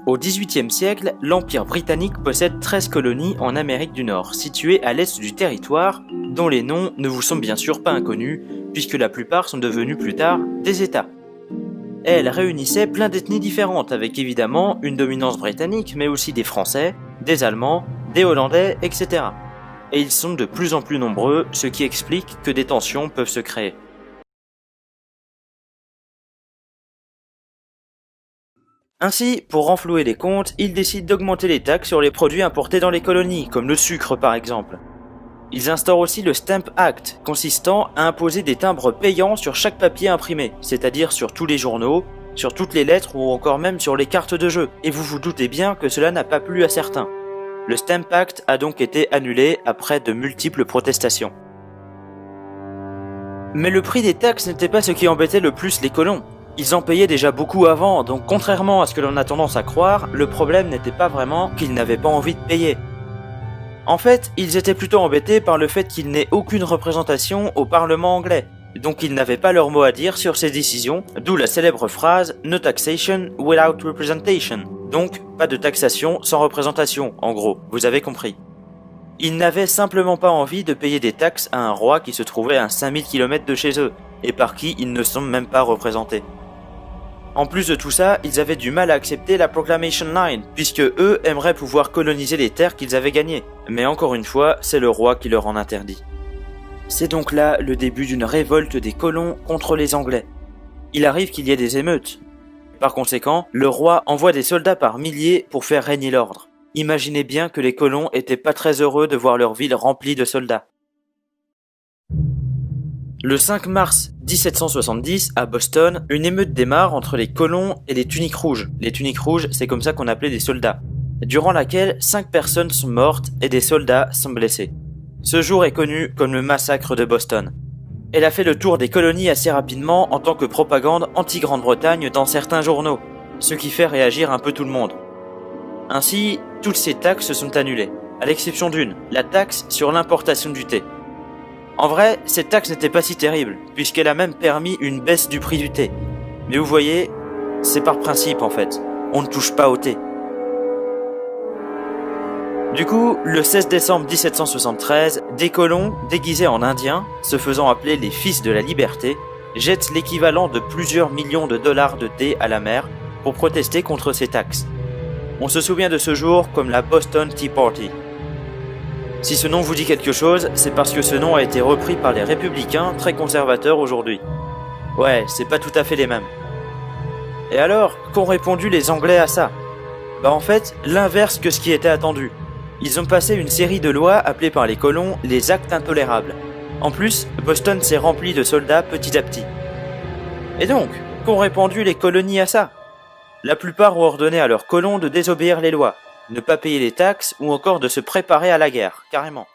Au XVIIIe siècle, l'Empire britannique possède 13 colonies en Amérique du Nord, situées à l'est du territoire, dont les noms ne vous sont bien sûr pas inconnus, puisque la plupart sont devenus plus tard des États. Et elles réunissaient plein d'ethnies différentes, avec évidemment une dominance britannique, mais aussi des Français, des Allemands, des Hollandais, etc. Et ils sont de plus en plus nombreux, ce qui explique que des tensions peuvent se créer. Ainsi, pour renflouer les comptes, ils décident d'augmenter les taxes sur les produits importés dans les colonies, comme le sucre par exemple. Ils instaurent aussi le Stamp Act, consistant à imposer des timbres payants sur chaque papier imprimé, c'est-à-dire sur tous les journaux, sur toutes les lettres ou encore même sur les cartes de jeu, et vous vous doutez bien que cela n'a pas plu à certains. Le Stamp Act a donc été annulé après de multiples protestations. Mais le prix des taxes n'était pas ce qui embêtait le plus les colons. Ils en payaient déjà beaucoup avant, donc contrairement à ce que l'on a tendance à croire, le problème n'était pas vraiment qu'ils n'avaient pas envie de payer. En fait, ils étaient plutôt embêtés par le fait qu'il n'ait aucune représentation au Parlement anglais, donc ils n'avaient pas leur mot à dire sur ces décisions, d'où la célèbre phrase « No taxation without representation », donc pas de taxation sans représentation, en gros, vous avez compris. Ils n'avaient simplement pas envie de payer des taxes à un roi qui se trouvait à 5000 km de chez eux, et par qui ils ne sont même pas représentés. En plus de tout ça, ils avaient du mal à accepter la Proclamation 9, puisque eux aimeraient pouvoir coloniser les terres qu'ils avaient gagnées. Mais encore une fois, c'est le roi qui leur en interdit. C'est donc là le début d'une révolte des colons contre les Anglais. Il arrive qu'il y ait des émeutes. Par conséquent, le roi envoie des soldats par milliers pour faire régner l'ordre. Imaginez bien que les colons étaient pas très heureux de voir leur ville remplie de soldats. Le 5 mars 1770, à Boston, une émeute démarre entre les colons et les tuniques rouges. Les tuniques rouges, c'est comme ça qu'on appelait les soldats. Durant laquelle 5 personnes sont mortes et des soldats sont blessés. Ce jour est connu comme le massacre de Boston. Elle a fait le tour des colonies assez rapidement en tant que propagande anti-Grande-Bretagne dans certains journaux, ce qui fait réagir un peu tout le monde. Ainsi, toutes ces taxes sont annulées, à l'exception d'une, la taxe sur l'importation du thé. En vrai, cette taxe n'était pas si terrible, puisqu'elle a même permis une baisse du prix du thé. Mais vous voyez, c'est par principe en fait, on ne touche pas au thé. Du coup, le 16 décembre 1773, des colons, déguisés en indiens, se faisant appeler les fils de la liberté, jettent l'équivalent de plusieurs millions de dollars de thé à la mer pour protester contre ces taxes. On se souvient de ce jour comme la Boston Tea Party. Si ce nom vous dit quelque chose, c'est parce que ce nom a été repris par les républicains très conservateurs aujourd'hui. Ouais, c'est pas tout à fait les mêmes. Et alors, qu'ont répondu les Anglais à ça? Bah en fait, l'inverse que ce qui était attendu. Ils ont passé une série de lois appelées par les colons les actes intolérables. En plus, Boston s'est rempli de soldats petit à petit. Et donc, qu'ont répondu les colonies à ça? La plupart ont ordonné à leurs colons de désobéir les lois, ne pas payer les taxes ou encore de se préparer à la guerre, carrément.